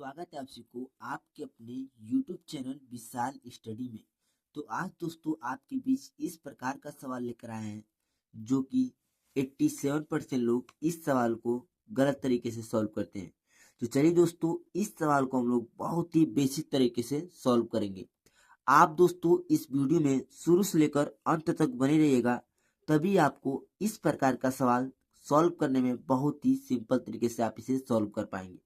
स्वागत है आप सभी को आपके अपने YouTube चैनल विशाल स्टडी में। तो आज दोस्तों आपके बीच इस प्रकार का सवाल लेकर आए हैं जो कि 87% लोग इस सवाल को गलत तरीके से सॉल्व करते हैं। तो चलिए दोस्तों इस सवाल को हम लोग बहुत ही बेसिक तरीके से सॉल्व करेंगे। आप दोस्तों इस वीडियो में शुरू से लेकर अंत तक बने रहिएगा, तभी आपको इस प्रकार का सवाल सॉल्व करने में बहुत ही सिंपल तरीके से आप इसे सॉल्व कर पाएंगे।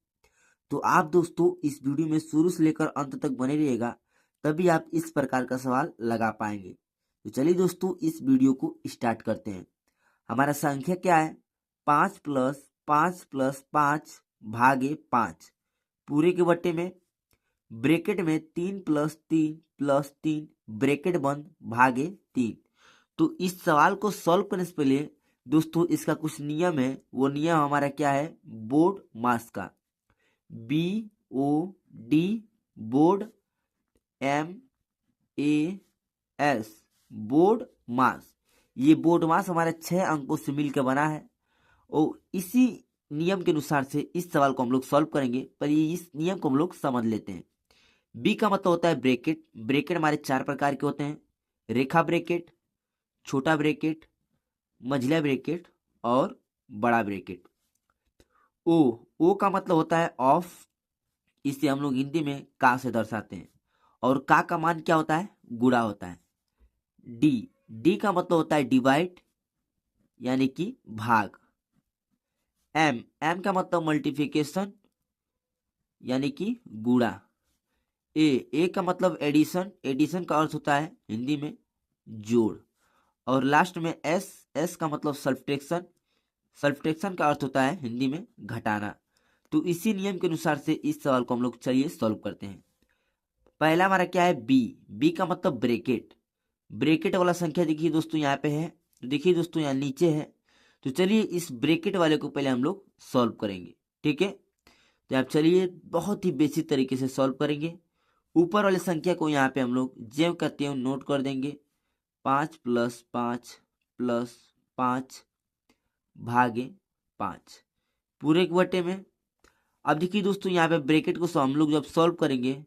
तो आप दोस्तों इस वीडियो में शुरू से लेकर अंत तक बने रहिएगा, तभी आप इस प्रकार का सवाल लगा पाएंगे। तो चलिए दोस्तों इस वीडियो को स्टार्ट करते हैं। हमारा संख्या क्या है? 5 + 5 + 5 भागे 5 पूरे के बट्टे में ब्रैकेट में 3 + 3 + 3 ब्रैकेट बंद भागे 3। तो इस सवाल को सॉल्व करने से पहले दोस्तों इसका कुछ नियम है। वो नियम हमारा क्या है? बोर्ड मास का। BOD बोर्ड, MAS बोर्ड मास। ये बोर्ड मास हमारे 6 अंकों से मिलकर बना है और इसी नियम के अनुसार से इस सवाल को हम लोग सॉल्व करेंगे। पर इस नियम को हम लोग समझ लेते हैं। बी का मतलब होता है ब्रैकेट। ब्रैकेट हमारे 4 प्रकार के होते हैं: रेखा ब्रैकेट, छोटा ब्रैकेट, मंझला ब्रैकेट और बड़ा ब्रैकेट। ओ का मतलब होता है ऑफ। इसे हम लोग हिंदी में का से दर्शाते हैं। और का मान क्या होता है? गुणा होता है। डी का मतलब होता है डिवाइड यानी कि भाग। एम का मतलब मल्टीप्लिकेशन यानी कि गुणा। ए का मतलब एडिशन। एडिशन का अर्थ होता है हिंदी में जोड़। और लास्ट में एस का मतलब सब्ट्रैक्शन। सब्ट्रैक्शन का अर्थ होता है हिंदी में घटाना। तो इसी नियम के अनुसार से इस सवाल को हम लोग चलिए सॉल्व करते हैं। पहला हमारा क्या है? बी का मतलब ब्रैकेट। ब्रैकेट वाला संख्या देखिए दोस्तों यहाँ पे है, तो देखिए दोस्तों यहाँ नीचे है। तो चलिए इस ब्रैकेट वाले को पहले हम लोग सॉल्व करेंगे, ठीक है। तो आप चलिए बहुत ही बेसिक तरीके से सॉल्व करेंगे। ऊपर वाले संख्या को यहाँ पे हम लोग जेव करते हैं नोट कर देंगे। 5 + 5 + 5 भागे 5 पूरे के बटे में। अब देखिए दोस्तों यहाँ पे ब्रैकेट को हम लोग जब सॉल्व करेंगे तो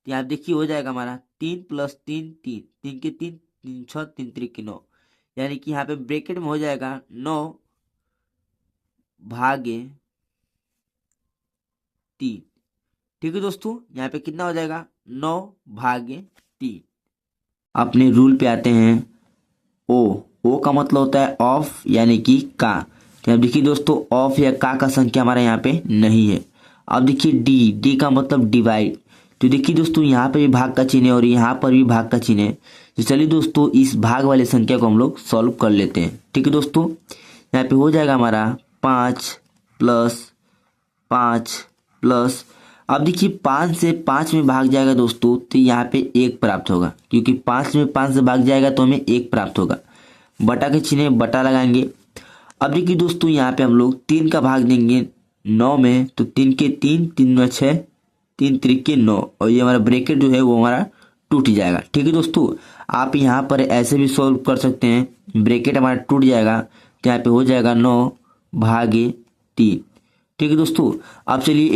यहाँ देखिए हो जाएगा हमारा 3 + 3 3 3 के 3 3 6 3 3 के 9, यानी कि यहाँ पे ब्रैकेट में हो जाएगा 9 भागे 3। ठीक है दोस्तों, यहाँ पे कितना हो जाएगा? 9 भागे 3। अपने रूल पे आते हैं। ओ का मतलब होता है ऑफ यानी कि का। तो अब देखिए दोस्तों ऑफ या का संख्या हमारा यहाँ पे नहीं है। अब देखिए डी का मतलब डिवाइड। तो देखिए दोस्तों यहाँ पे भी भाग का चिन्ह है और यहाँ पर भी भाग का चिन्ह है। तो चलिए दोस्तों इस भाग वाले संख्या को हम लोग सॉल्व कर लेते हैं। ठीक है दोस्तों, यहाँ पे हो जाएगा हमारा 5 + 5 + अब देखिए 5 से 5 में भाग जाएगा दोस्तों, तो यहाँ पे 1 प्राप्त होगा, क्योंकि 5 में 5 से भाग जाएगा तो हमें 1 प्राप्त होगा। बटा के चिन्ह बटा लगाएंगे। अब देखिए दोस्तों यहाँ पे हम लोग 3 का भाग देंगे 9 में, तो 3 के 3 3 में 6 3 3 के 9, और ये हमारा ब्रैकेट जो है वो हमारा टूट जाएगा। ठीक है दोस्तों, आप यहाँ पर ऐसे भी सॉल्व कर सकते हैं। ब्रैकेट हमारा टूट जाएगा तो यहाँ पे हो जाएगा 9 भागे 3। ठीक है दोस्तों, अब चलिए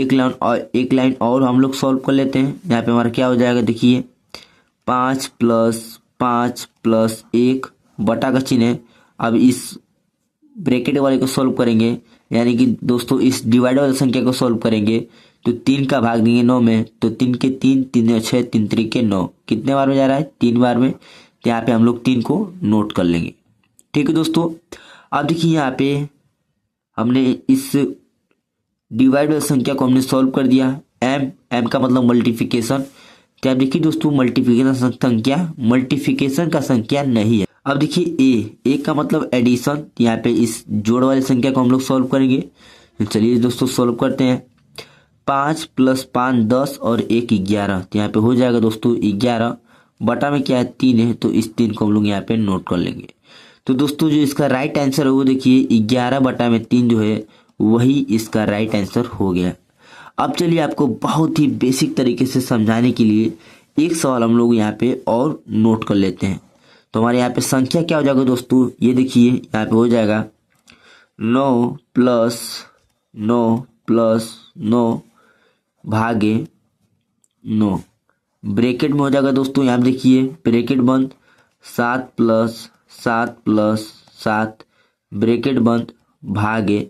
एक लाइन और हम लोग सॉल्व कर लेते हैं। यहाँ पे हमारा क्या हो जाएगा? देखिए 5 + 5 + 1 बटा का चिन्ह है। अब इस ब्रैकेट वाले को सॉल्व करेंगे, यानी कि दोस्तों इस डिवाइड वाली संख्या को सॉल्व करेंगे तो 3 का भाग देंगे 9 में, तो 3 के 3 3 में 6 3 3 के 9, कितने बार में जा रहा है? 3 बार में। तो यहाँ पे हम लोग 3 को नोट कर लेंगे। ठीक है दोस्तों, अब देखिए यहाँ पे हमने इस डिवाइड वाली संख्या को हमने सॉल्व कर दिया। एम का मतलब मल्टीप्लिकेशन। तो आप देखिए दोस्तों मल्टीप्लिकेशन का संख्या नहीं है। अब देखिए ए का मतलब एडिशन। यहाँ पे इस जोड़ वाली संख्या को हम लोग सॉल्व करेंगे। तो चलिए दोस्तों सॉल्व करते हैं। 5 + 5 10 और 1 11। तो यहाँ पे हो जाएगा दोस्तों 11 बटा में क्या है? 3 है, तो इस 3 को हम लोग यहाँ पे नोट कर लेंगे। तो दोस्तों जो इसका राइट आंसर है वो देखिए 11 बटा में 3 जो है वही इसका राइट आंसर हो गया। अब चलिए आपको बहुत ही बेसिक तरीके से समझाने के लिए एक सवाल हम लोग यहाँ पे और नोट कर लेते हैं। तो हमारे यहाँ पे संख्या क्या हो जाएगा दोस्तों? ये देखिए यहाँ पे हो जाएगा 9 + 9 + 9 भागे 9। ब्रैकेट में हो जाएगा दोस्तों, यहाँ देखिए ब्रैकेट बंद 7 + 7 + 7 ब्रैकेट बंद भागे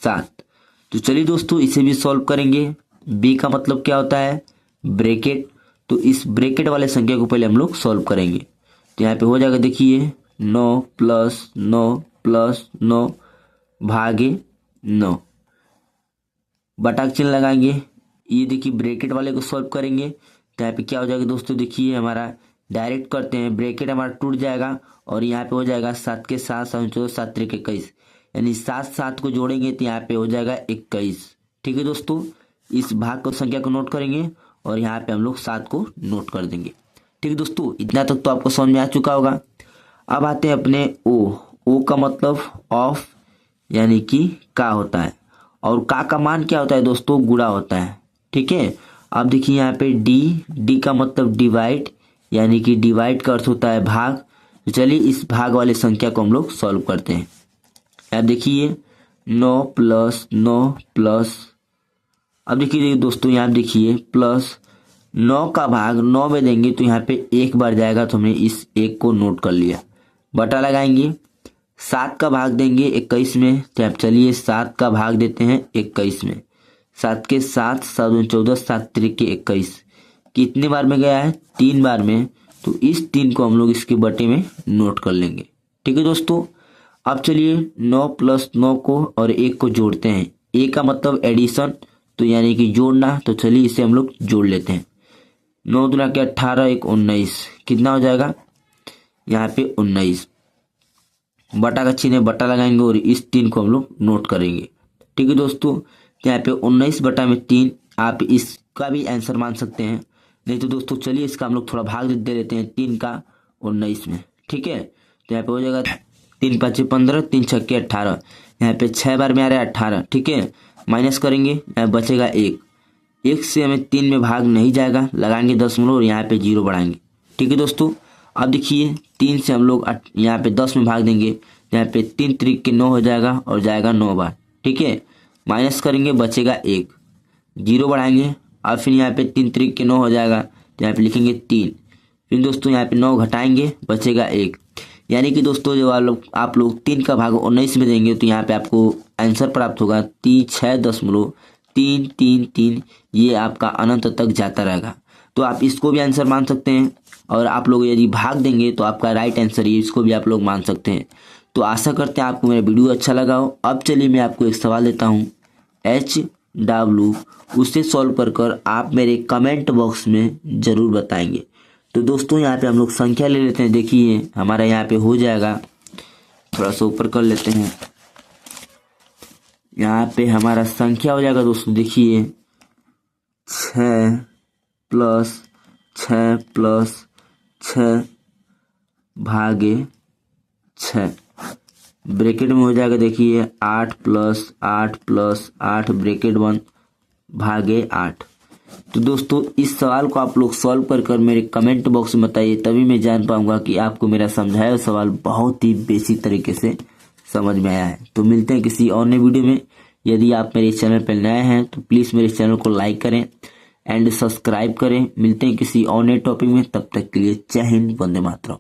7। तो चलिए दोस्तों इसे भी सॉल्व करेंगे। बी का मतलब क्या होता है? ब्रैकेट। तो इस ब्रैकेट वाले संख्या को पहले हम लोग सॉल्व करेंगे। तो यहाँ पे हो जाएगा देखिए 9 + 9 + 9 भागे 9, बटा का चिन्ह लगाएंगे। ये देखिए ब्रैकेट वाले को सॉल्व करेंगे तो यहाँ पे क्या हो जाएगा दोस्तों, देखिए हमारा डायरेक्ट करते हैं, ब्रैकेट हमारा टूट जाएगा और यहाँ पे हो जाएगा 7 के 7 7 14 7 3 21, यानी 7 7 को जोड़ेंगे तो यहाँ पे हो जाएगा 21। ठीक है दोस्तों, इस भाग को संख्या को नोट करेंगे और यहाँ पे हम लोग 7 को नोट कर देंगे। ठीक है दोस्तों, इतना तक तो आपको समझ में आ चुका होगा। अब आते हैं अपने ओ का मतलब ऑफ यानी कि का होता है, और का मान क्या होता है दोस्तों? गुणा होता है। ठीक है, अब देखिए यहाँ पे डी का मतलब डिवाइड, यानी कि डिवाइड का अर्थ होता है भाग। तो चलिए इस भाग वाले संख्या को हम लोग सॉल्व करते हैं। अब देखिए 9 + 9 + अब देखिए दोस्तों यहाँ देखिए प्लस 9 का भाग 9 में देंगे तो यहाँ पे एक बार जाएगा, तो हमने इस एक को नोट कर लिया। बटा लगाएंगे, 7 का भाग देंगे 21 में, तो आप चलिए 7 का भाग देते हैं 21 में। 7 के 7 7 14 7 3 के 21 कितने बार में गया है? 3 बार में। तो इस 3 को हम लोग इसके बटे में नोट कर लेंगे। ठीक है दोस्तों, अब चलिए 9 + 9 को और 1 को जोड़ते हैं। ए का मतलब एडिशन, तो यानी कि जोड़ना। तो चलिए इसे हम लोग जोड़ लेते हैं। 9 दूना के 18 1 19 कितना हो जाएगा? यहाँ पे 19। बटा का चिन्ह बटा लगाएंगे और इस 3 को हम लोग नोट करेंगे। ठीक है दोस्तों, यहाँ पे 19 बटा में 3, आप इसका भी आंसर मान सकते हैं। नहीं तो दोस्तों चलिए इसका हम लोग थोड़ा भाग दे देते हैं 3 का 19 में। ठीक है, तो यहाँ पे हो जाएगा 3 5 15 3 6 18, यहाँ पे 6 बार में आ रहा है 18। ठीक है, माइनस करेंगे, यहाँ बचेगा 1 से हमें 3 में भाग नहीं जाएगा, लगाएंगे दशमलव और यहाँ पे 0 बढ़ाएंगे। ठीक है दोस्तों, अब देखिए 3 से हम लोग यहाँ पे 10 में भाग देंगे, यहाँ पे 3 3 के 9 हो जाएगा और जाएगा 9 बार। ठीक है, माइनस करेंगे, बचेगा 1, 0 बढ़ाएंगे, और फिर यहाँ पे 3 3 के 9 हो जाएगा, तो यहाँ पे लिखेंगे 3। फिर दोस्तों यहाँ पे 9 घटाएंगे, बचेगा 1। यानी कि दोस्तों जो आप लोग 3 का भाग 19 में देंगे तो यहाँ पे आपको आंसर प्राप्त होगा 6.333। ये आपका अनंत तक जाता रहेगा। तो आप इसको भी आंसर मान सकते हैं, और आप लोग यदि भाग देंगे तो आपका राइट आंसर ये, इसको भी आप लोग मान सकते हैं। तो आशा करते हैं आपको मेरा वीडियो अच्छा लगा हो। अब चलिए मैं आपको एक सवाल देता हूँ HW, उसे सॉल्व कर आप मेरे कमेंट बॉक्स में ज़रूर बताएंगे। तो दोस्तों यहाँ पे हम लोग संख्या ले लेते हैं। देखिए हमारा यहाँ पे हो जाएगा, थोड़ा सा ऊपर कर लेते हैं, यहाँ पे हमारा संख्या हो जाएगा दोस्तों, देखिए 6 + 6 + 6 भागे 6, ब्रैकेट में हो जाएगा देखिए 8 + 8 + 8 ब्रैकेट बंद भागे 8। तो दोस्तों इस सवाल को आप लोग सॉल्व कर मेरे कमेंट बॉक्स में बताइए, तभी मैं जान पाऊंगा कि आपको मेरा समझाया सवाल बहुत ही बेसिक तरीके से समझ में आया है। तो मिलते हैं किसी और नए वीडियो में। यदि आप मेरे चैनल पर नए हैं तो प्लीज़ मेरे चैनल को लाइक करें एंड सब्सक्राइब करें। मिलते हैं किसी और नए टॉपिक में, तब तक के लिए जय हिंद, वंदे मातरम।